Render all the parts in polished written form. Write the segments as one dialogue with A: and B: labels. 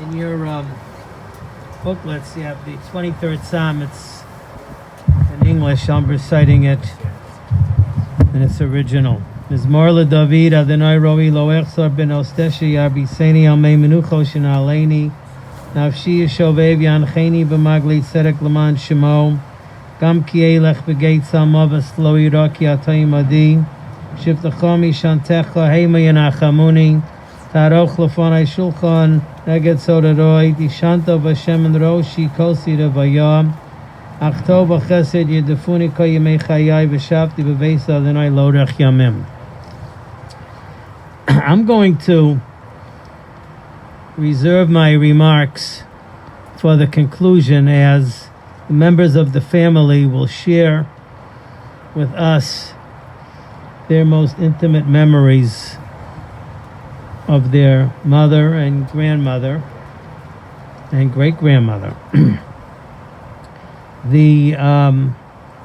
A: In your booklets, you have the 23rd Psalm. It's in English. I'm reciting it in its original. Mizmor LeDavid Adonai Roi Lo Echzor Ben Osteshi Yarbiseni Al Mei Menucho Shenaleini Nafshi Yishovev Yancheni B'Magli Tzedek L'man Shemo Gam Ki Elech B'Geit Salmovas Lo Yira Ki Atayim Adi Shivtecho Mishantecha Heima Yanachamuni Taroch Lefonai Shulchan Neged Sodoroi Dishanta V'Shem En Roshi Kosi Revayam Achto B'Chesed Yedefuni Ko Yemei Chayai V'Shavti B'Veisa Adonai Lodech Yamim. I'm going to reserve my remarks for the conclusion, as the members of the family will share with us their most intimate memories of their mother and grandmother and great-grandmother.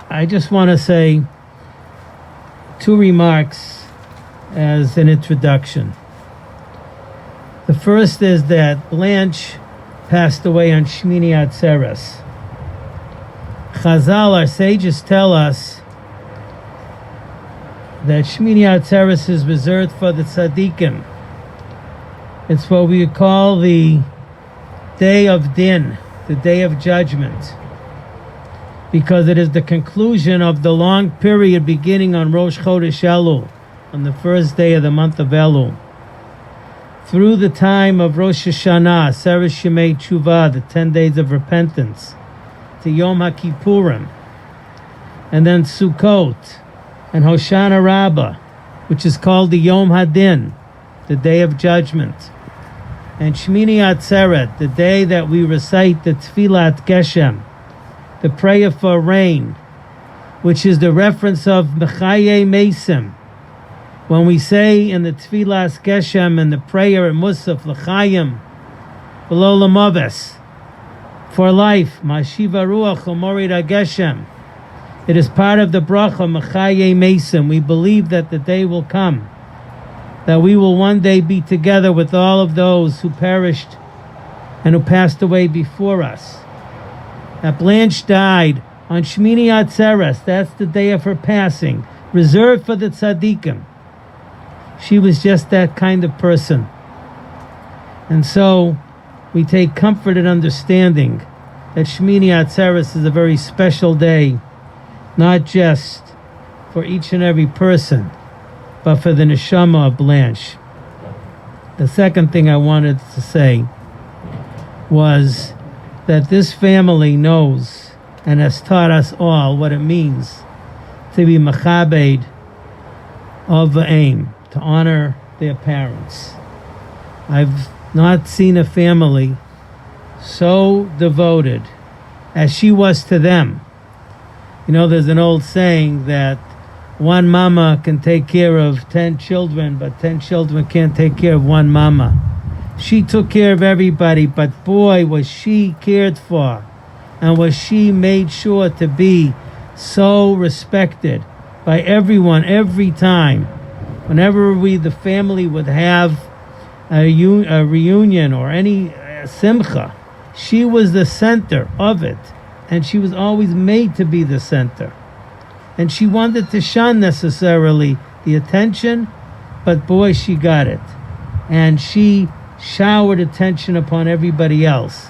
A: I just want to say two remarks as an introduction. The first is that Blanche passed away on Shmini Atzeres. Chazal, our sages, tell us that Shmini Atzeres is reserved for the tzaddikim. It's what we call the day of din, the day of judgment, because it is the conclusion of the long period beginning on Rosh Chodesh Elul, on the first day of the month of Elul, through the time of Rosh Hashanah, Seres Shemei Tshuva, the 10 days of repentance, to Yom HaKippurim, and then Sukkot, and Hoshana Rabbah, which is called the Yom Hadin, the day of judgment, and Shmini Atzeret, the day that we recite the Tfilat Geshem, the prayer for rain, which is the reference of Mechaye Mesim. When we say in the Tfilas Geshem and the prayer at Musaf, L'chaim, V'lo L'moves, for life, Mashiva Ruach L'morid HaGeshem, it is part of the bracha Mechaye Mesim. We believe that the day will come, that we will one day be together with all of those who perished and who passed away before us. That Blanche died on Shmini Atzeres, that's the day of her passing, reserved for the tzaddikim. She was just that kind of person. And so we take comfort in understanding that Shmini Atzeres is a very special day, not just for each and every person, but for the neshama of Blanche. The second thing I wanted to say was that this family knows and has taught us all what it means to be machabed of the aim, to honor their parents. I've not seen a family so devoted as she was to them. You know, there's an old saying that one mama can take care of 10 children, but 10 children can't take care of one mama. She took care of everybody, but boy, was she cared for, and was she made sure to be so respected by everyone every time. Whenever the family would have a reunion or any simcha, she was the center of it, and she was always made to be the center. And she wanted to shun necessarily the attention, but boy, she got it. And she showered attention upon everybody else.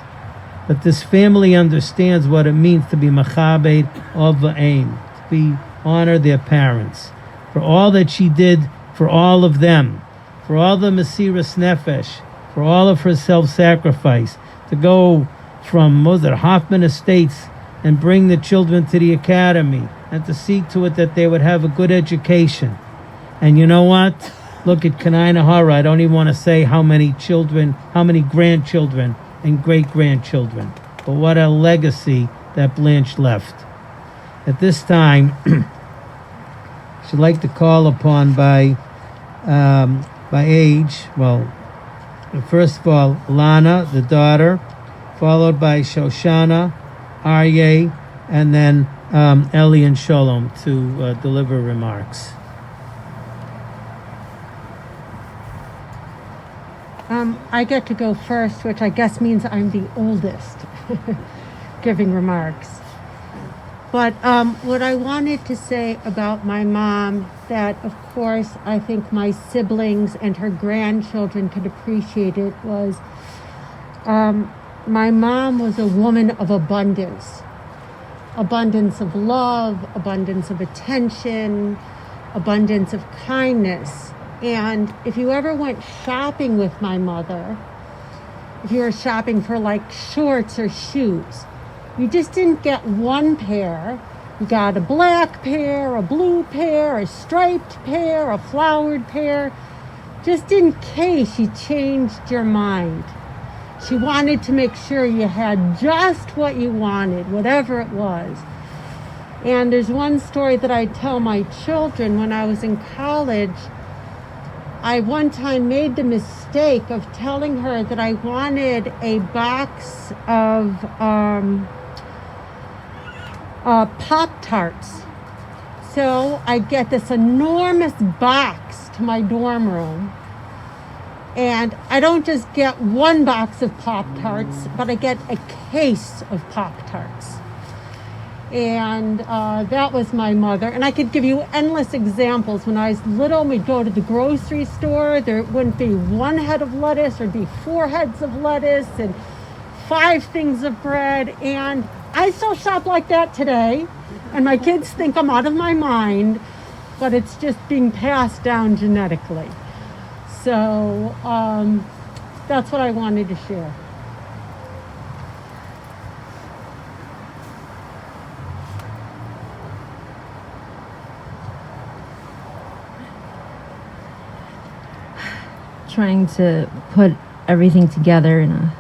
A: But this family understands what it means to be machabed of the aim, to honor their parents, for all that she did for all of them, for all the Mesiras Nefesh, for all of her self-sacrifice, to go from Mother Hoffman Estates and bring the children to the academy, and to see to it that they would have a good education. And you know what? Look at Kanai Nahara. I don't even want to say how many children, how many grandchildren and great-grandchildren. But what a legacy that Blanche left. At this time, I should like to call upon by age, well, first of all, Lana, the daughter, followed by Shoshana, Aryeh, and then Eli and Shalom to deliver remarks.
B: I get to go first, which I guess means I'm the oldest giving remarks. But what I wanted to say about my mom, that of course I think my siblings and her grandchildren could appreciate it, was my mom was a woman of abundance. Abundance of love, abundance of attention, abundance of kindness. And if you ever went shopping with my mother, if you were shopping for like shorts or shoes, you just didn't get one pair. You got a black pair, a blue pair, a striped pair, a flowered pair, just in case you changed your mind. She wanted to make sure you had just what you wanted, whatever it was. And there's one story that I tell my children. When I was in college, I one time made the mistake of telling her that I wanted a box of Pop-Tarts. So I get this enormous box to my dorm room. And I don't just get one box of Pop-Tarts, but I get a case of Pop-Tarts. And that was my mother. And I could give you endless examples. When I was little, we'd go to the grocery store. There wouldn't be one head of lettuce. There'd be 4 heads of lettuce and 5 things of bread. And I still shop like that today. And my kids think I'm out of my mind. But it's just being passed down genetically. So that's what I wanted to share.
C: Trying to put everything together in a,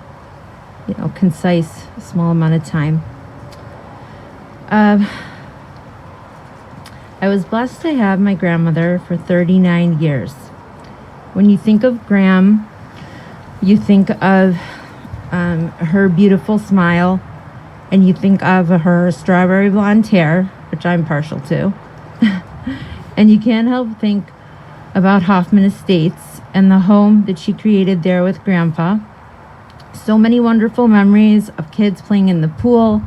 C: concise, small amount of time. I was blessed to have my grandmother for 39 years. When you think of Gram, you think of her beautiful smile, and you think of her strawberry blonde hair, which I'm partial to. And you can't help think about Hoffman Estates and the home that she created there with Grandpa. So many wonderful memories of kids playing in the pool,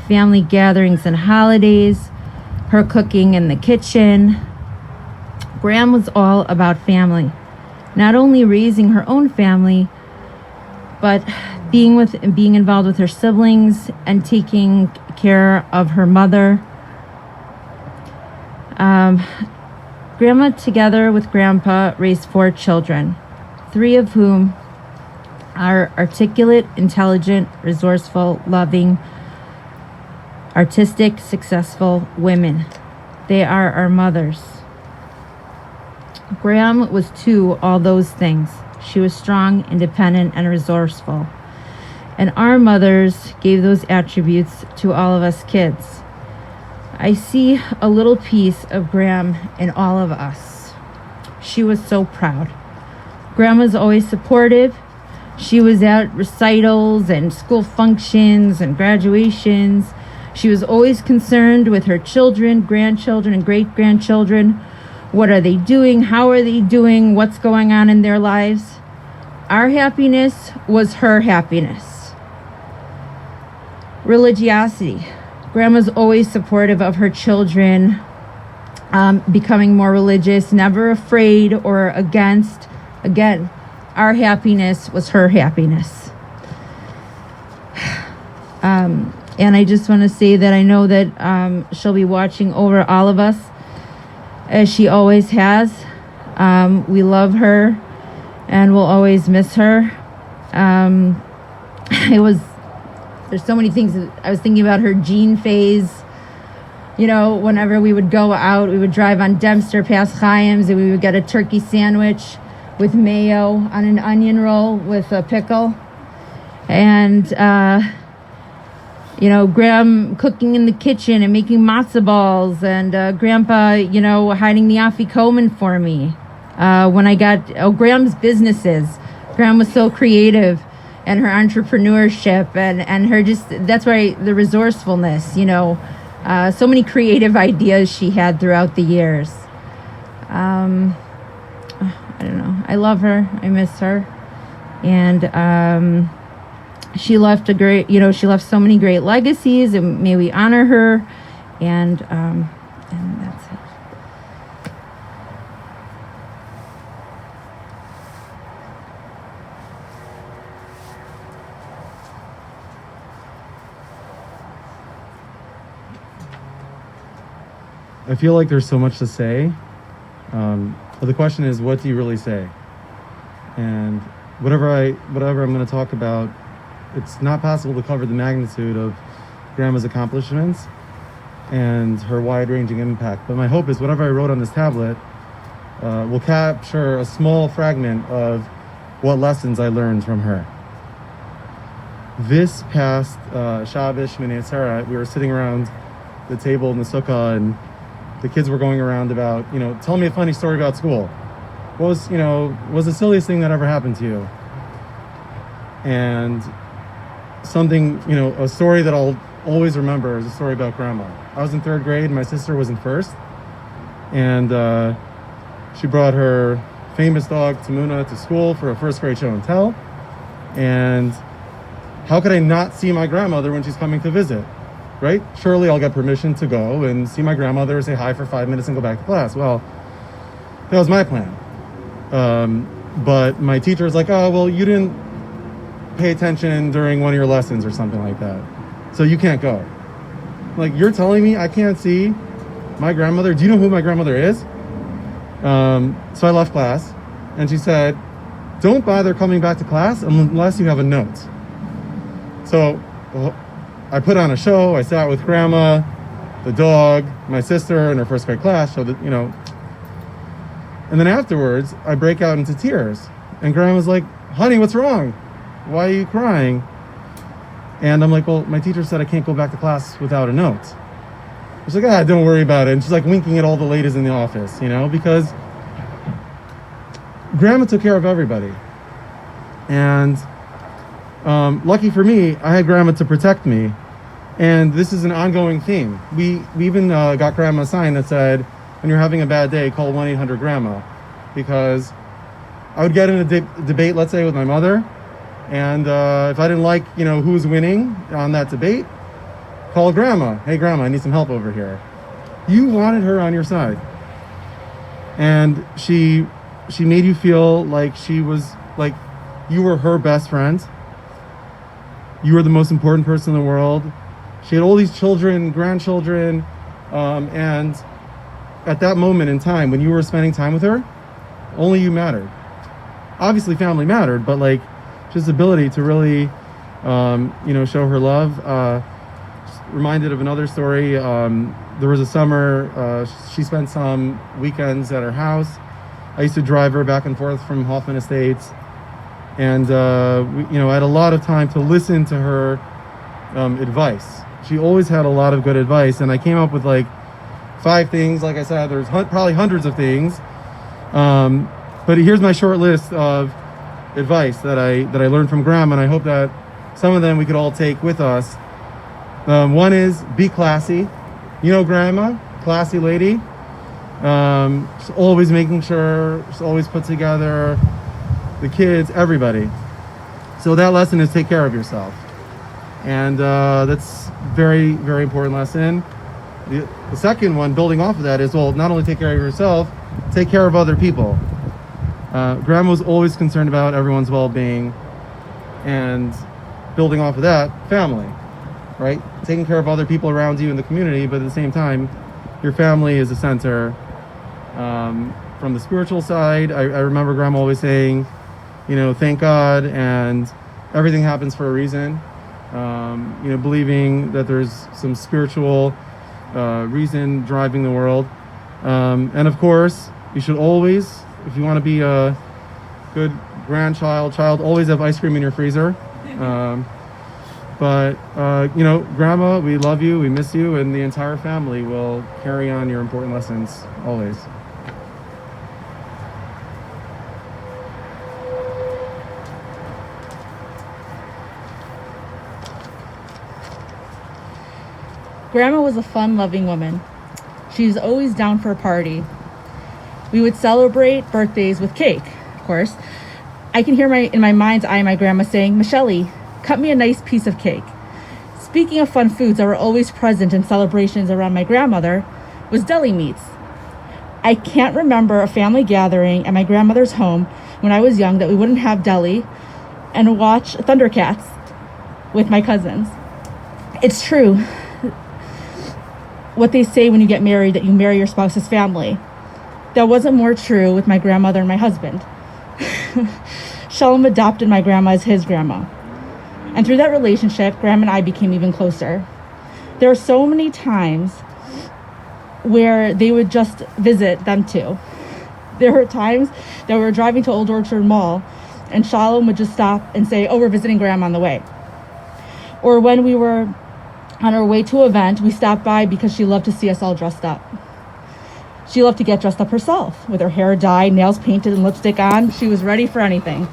C: family gatherings and holidays, her cooking in the kitchen. Gram was all about family. Not only raising her own family, but being involved with her siblings and taking care of her mother. Grandma, together with Grandpa, raised 4 children, 3 of whom are articulate, intelligent, resourceful, loving, artistic, successful women. They are our mothers. Gram was too all those things. She was strong, independent, and resourceful. And our mothers gave those attributes to all of us kids. I see a little piece of Gram in all of us. She was so proud. Gram was always supportive. She was at recitals and school functions and graduations. She was always concerned with her children, grandchildren, and great-grandchildren. What are they doing? How are they doing? What's going on in their lives? Our happiness was her happiness. Religiosity. Grandma's always supportive of her children becoming more religious, never afraid or against. Again, our happiness was her happiness. And I just want to say that I know that she'll be watching over all of us, as she always has. We love her, and we'll always miss her. There's so many things that I was thinking about her jean phase. Whenever we would go out, we would drive on Dempster past Chaim's, and we would get a turkey sandwich with mayo on an onion roll with a pickle. And, Gram cooking in the kitchen and making matzo balls, and Grandpa, hiding the afikoman for me. When I got Gram's businesses, Gram was so creative, and her entrepreneurship and her that's why the resourcefulness, so many creative ideas she had throughout the years. I don't know. I love her. I miss her. And she left a great, she left so many great legacies, and may we honor her. And that's it.
D: I feel like there's so much to say, but the question is, what do you really say? And whatever I'm going to talk about, it's not possible to cover the magnitude of Grandma's accomplishments and her wide-ranging impact. But my hope is whatever I wrote on this tablet will capture a small fragment of what lessons I learned from her. This past Shabbos, Shmini Atzeret, we were sitting around the table in the sukkah, and the kids were going around about, tell me a funny story about school. What was the silliest thing that ever happened to you? And something, a story that I'll always remember is a story about Grandma. I was in 3rd grade, my sister was in 1st, and she brought her famous dog, Tamuna, to school for a 1st grade show and tell. And how could I not see my grandmother when she's coming to visit? Right? Surely I'll get permission to go and see my grandmother, say hi for 5 minutes, and go back to class. Well, that was my plan. But my teacher was like, oh, well, you didn't pay attention during one of your lessons or something like that, so you can't go. Like, you're telling me I can't see my grandmother? Do you know who my grandmother is? So I left class, and she said, don't bother coming back to class unless you have a note. So I put on a show. I sat with Grandma, the dog, my sister in her 1st grade class, so that, and then afterwards I break out into tears, and Grandma's like, honey, what's wrong? Why are you crying? And I'm like, well, my teacher said I can't go back to class without a note. She's like, don't worry about it. And she's like winking at all the ladies in the office, because Grandma took care of everybody. And lucky for me, I had Grandma to protect me. And this is an ongoing theme. We even got Grandma a sign that said, when you're having a bad day, call 1-800-GRANDMA. Because I would get in a debate, let's say, with my mother. And if I didn't like, who's winning on that debate, call Grandma. Hey, Grandma, I need some help over here. You wanted her on your side. And she made you feel like she was, like, you were her best friend. You were the most important person in the world. She had all these children, grandchildren, and at that moment in time, when you were spending time with her, only you mattered. Obviously, family mattered, but like just ability to really, show her love. Reminded of another story. There was a summer, she spent some weekends at her house. I used to drive her back and forth from Hoffman Estates, and I had a lot of time to listen to her advice. She always had a lot of good advice, and I came up with like 5 things. Like I said, there's probably hundreds of things, but here's my short list of advice that I learned from Grandma, and I hope that some of them we could all take with us. One is be classy. Grandma, classy lady. She's always making sure, she's always put together, the kids, everybody. So that lesson is take care of yourself. And that's very, very important lesson. The second one, building off of that, is, well, not only take care of yourself, take care of other people. Grandma was always concerned about everyone's well-being, and building off of that, family, right? Taking care of other people around you in the community, but at the same time, your family is the center. From the spiritual side, I remember Grandma always saying, thank God, and everything happens for a reason. Believing that there's some spiritual reason driving the world. And of course, you should always, if you want to be a good child, always have ice cream in your freezer. But Grandma, we love you, we miss you, and the entire family will carry on your important lessons always.
E: Grandma was a fun-loving woman. She was always down for a party. We would celebrate birthdays with cake, of course, I can hear in my mind's eye my grandma saying, "Michelle, cut me a nice piece of cake." Speaking of fun foods that were always present in celebrations around my grandmother was deli meats. I can't remember a family gathering at my grandmother's home when I was young that we wouldn't have deli and watch Thundercats with my cousins. It's true what they say when you get married, that you marry your spouse's family. That wasn't more true with my grandmother and my husband. Shalom adopted my grandma as his grandma. And through that relationship, Grandma and I became even closer. There are so many times where they would just visit them too. There were times that we were driving to Old Orchard Mall and Shalom would just stop and say, "Oh, we're visiting Grandma on the way." Or when we were on our way to an event, we stopped by because she loved to see us all dressed up. She loved to get dressed up herself, with her hair dyed, nails painted, and lipstick on. She was ready for anything.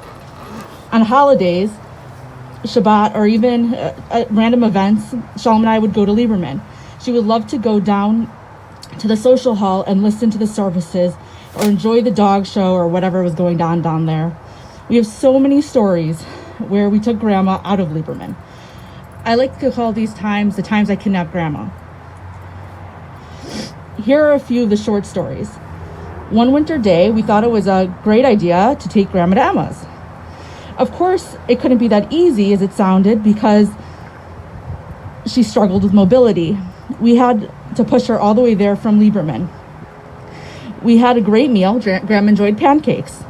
E: On holidays, Shabbat, or even at random events, Shalom and I would go to Lieberman. She would love to go down to the social hall and listen to the services or enjoy the dog show or whatever was going on down there. We have so many stories where we took Grandma out of Lieberman. I like to call these times the times I kidnapped Grandma. Here are a few of the short stories. One winter day, we thought it was a great idea to take Grandma to Emma's. Of course, it couldn't be that easy as it sounded because she struggled with mobility. We had to push her all the way there from Lieberman. We had a great meal. Grandma enjoyed pancakes.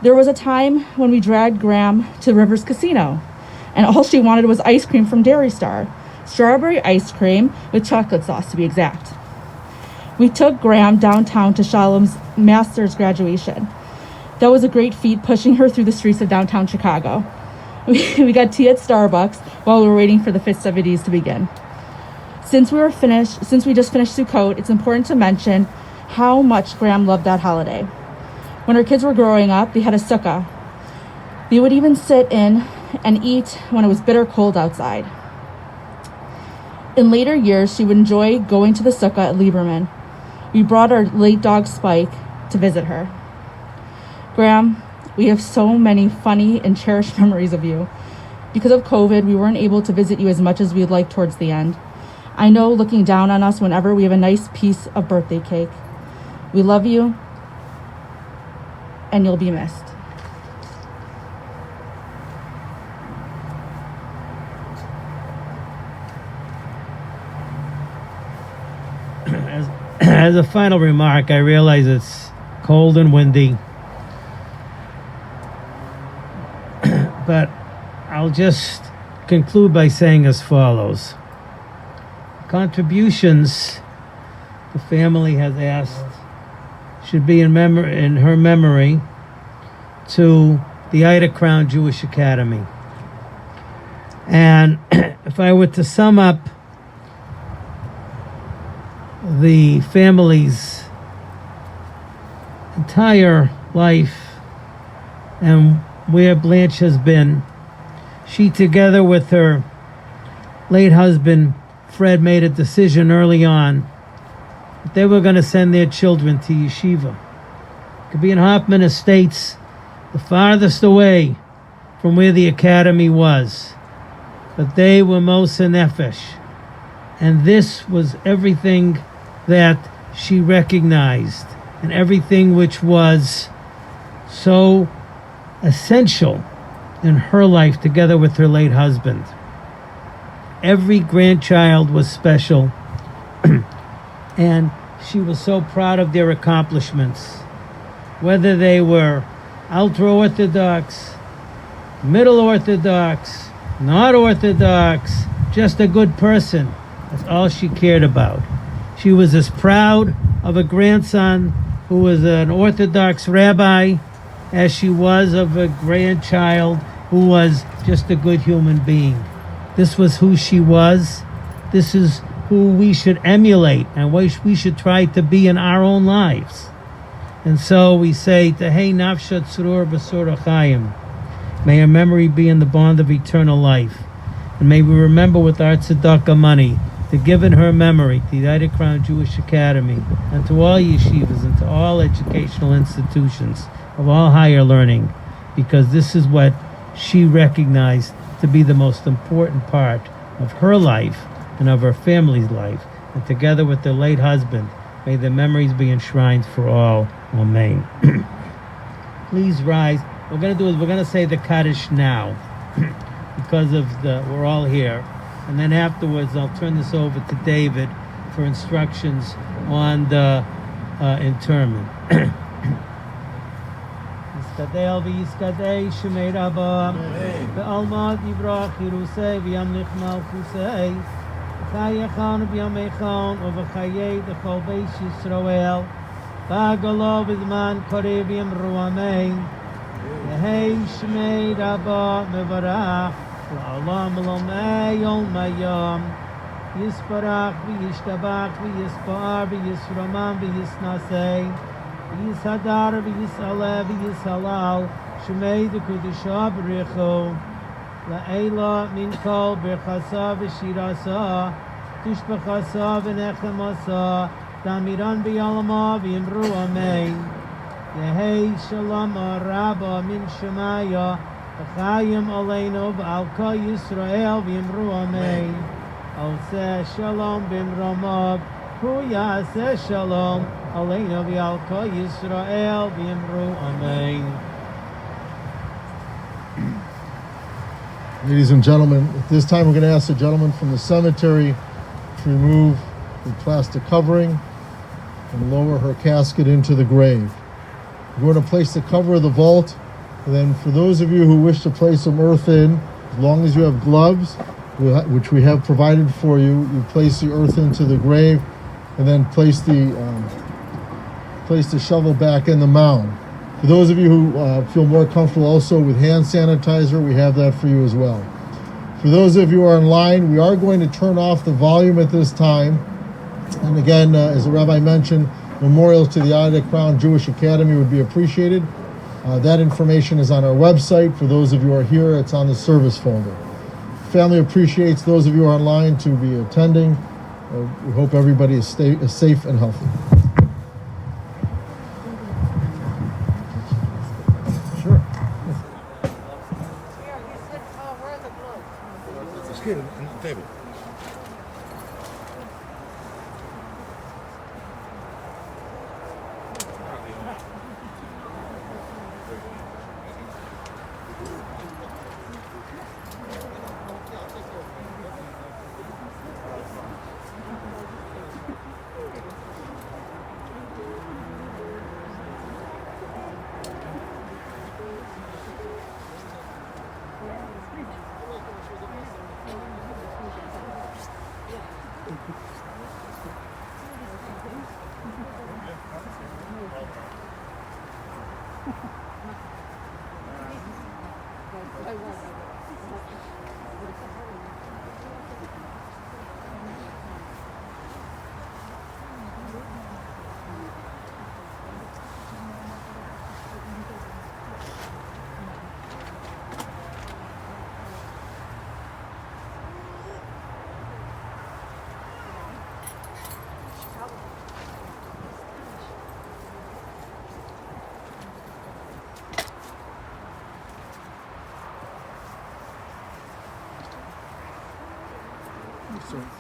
E: There was a time when we dragged Gram to Rivers Casino, and all she wanted was ice cream from Dairy Star. Strawberry ice cream with chocolate sauce, to be exact. We took Graham downtown to Shalom's master's graduation. That was a great feat, pushing her through the streets of downtown Chicago. We got tea at Starbucks while we were waiting for the festivities to begin. Since we just finished Sukkot, it's important to mention how much Graham loved that holiday. When her kids were growing up, they had a sukkah. They would even sit in and eat when it was bitter cold outside. In later years, she would enjoy going to the sukkah at Lieberman. We brought our late dog Spike to visit her. Graham, we have so many funny and cherished memories of you. Because of COVID, we weren't able to visit you as much as we'd like towards the end. I know looking down on us whenever we have a nice piece of birthday cake. We love you, and you'll be missed.
A: As a final remark, I realize it's cold and windy, but I'll just conclude by saying as follows. Contributions the family has asked should be in her memory to the Ida Crown Jewish Academy. And if I were to sum up the family's entire life and where Blanche has been, she, together with her late husband Fred, made a decision early on that they were going to send their children to yeshiva. It could be in Hoffman Estates, the farthest away from where the academy was, but they were Mosa Nefesh, and this was everything that she recognized and everything which was so essential in her life together with her late husband. Every grandchild was special and she was so proud of their accomplishments, whether they were ultra-Orthodox, middle Orthodox, not Orthodox, just a good person. That's all she cared about. She was as proud of a grandson who was an Orthodox rabbi as she was of a grandchild who was just a good human being. This was who she was. This is who we should emulate and we should try to be in our own lives. And so we say, Tehei nafsha tzurur b'sur achayim. May her memory be in the bond of eternal life. And may we remember with our tzedakah money to give in her memory to the United Crown Jewish Academy and to all yeshivas and to all educational institutions of all higher learning because this is what she recognized to be the most important part of her life and of her family's life. And together with their late husband, may their memories be enshrined for all. Amen. Please rise. What we're going to do is we're going to say the Kaddish now because we're all here. And then afterwards, I'll turn this over to David for instructions on the interment. Yiskadei v'yiskadei shemei Rabba ve'almad yivrach Yerusei v'yamlich malchusei v'chayechan v'yamechon u'v'chayei d'chol beis Yisrael v'agalo v'zman korev yamru amein yehei shemei Rabba mevarach la'olam l'omei yom mayom Yisparach v'yishtabach v'yispar v'yisraman v'yisnasei Yisadar v'yisalev v'yisalal Shemei d'kudisha b'richo La'ela min kol b'chasa v'shirasa Tishbachasa v'nechemasa Damiran b'yalama v'yimru amein Yehei shalom araba min shemaya V'chayim aleinu v'alka Yisrael v'yimru amein Oseh shalom b'mromav Hu yaseh shalom Aleinu v'alka Yisrael v'yimru amen.
F: Ladies and gentlemen, at this time we're going to ask the gentleman from the cemetery to remove the plastic covering and lower her casket into the grave. We're going to place the cover of the vault, and then for those of you who wish to place some earth in, as long as you have gloves, which we have provided for you, you place the earth into the grave and then place the shovel back in the mound. For those of you who feel more comfortable also with hand sanitizer, we have that for you as well. For those of you who are online, we are going to turn off the volume at this time. And again, as the rabbi mentioned, memorials to the Yad Crown Jewish Academy would be appreciated. That information is on our website. For those of you who are here, it's on the service folder. Family appreciates those of you who are online to be attending. We hope everybody is safe and healthy. Sure.
G: It's good on the table.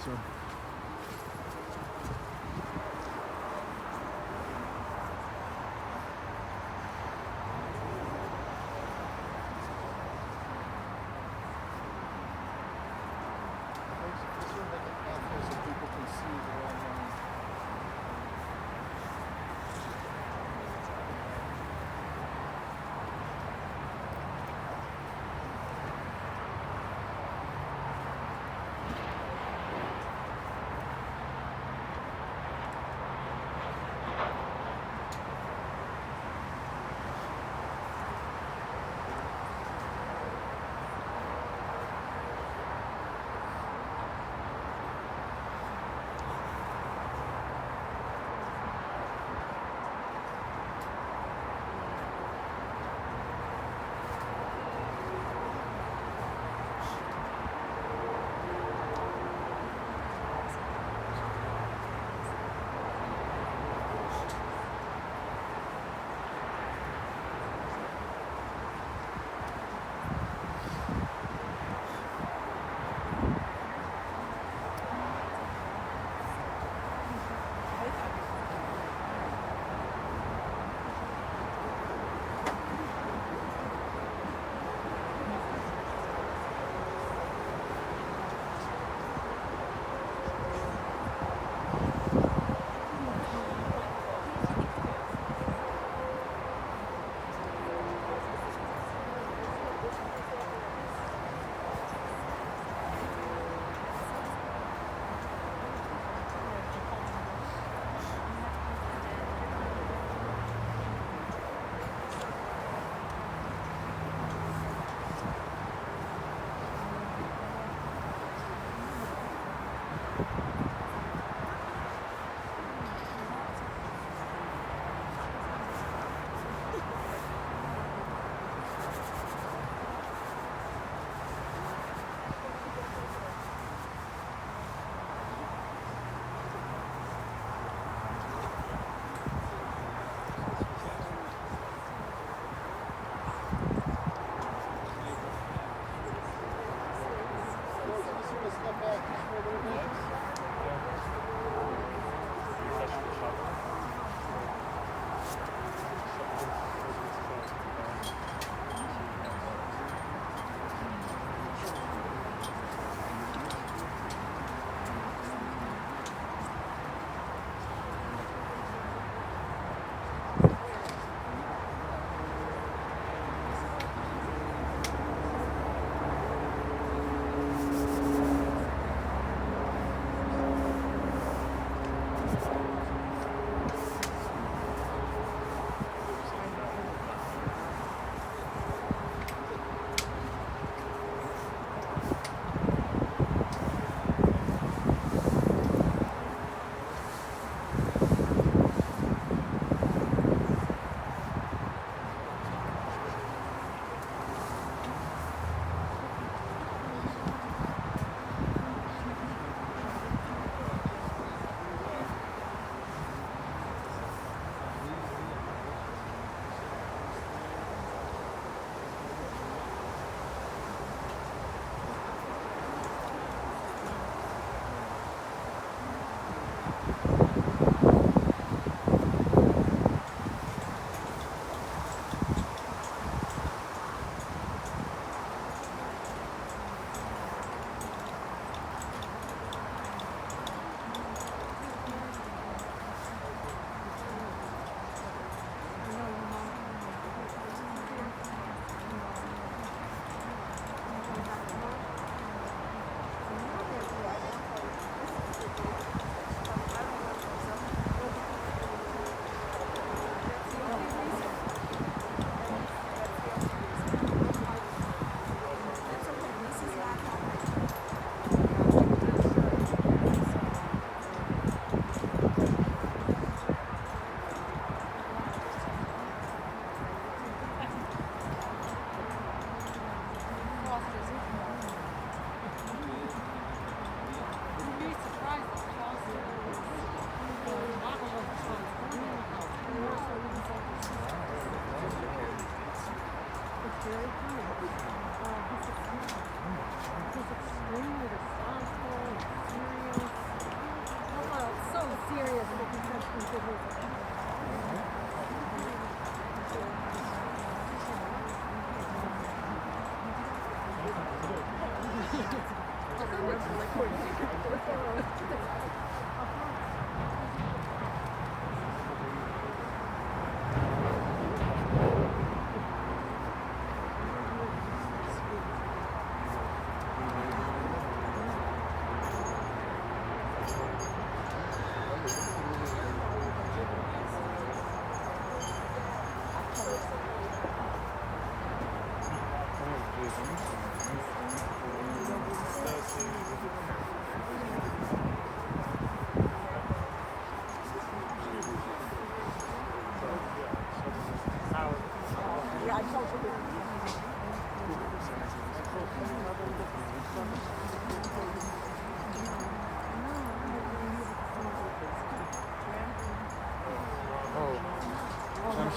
G: So.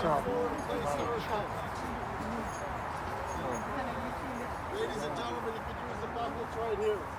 F: shop. Ladies and gentlemen, you could use the buckets right here.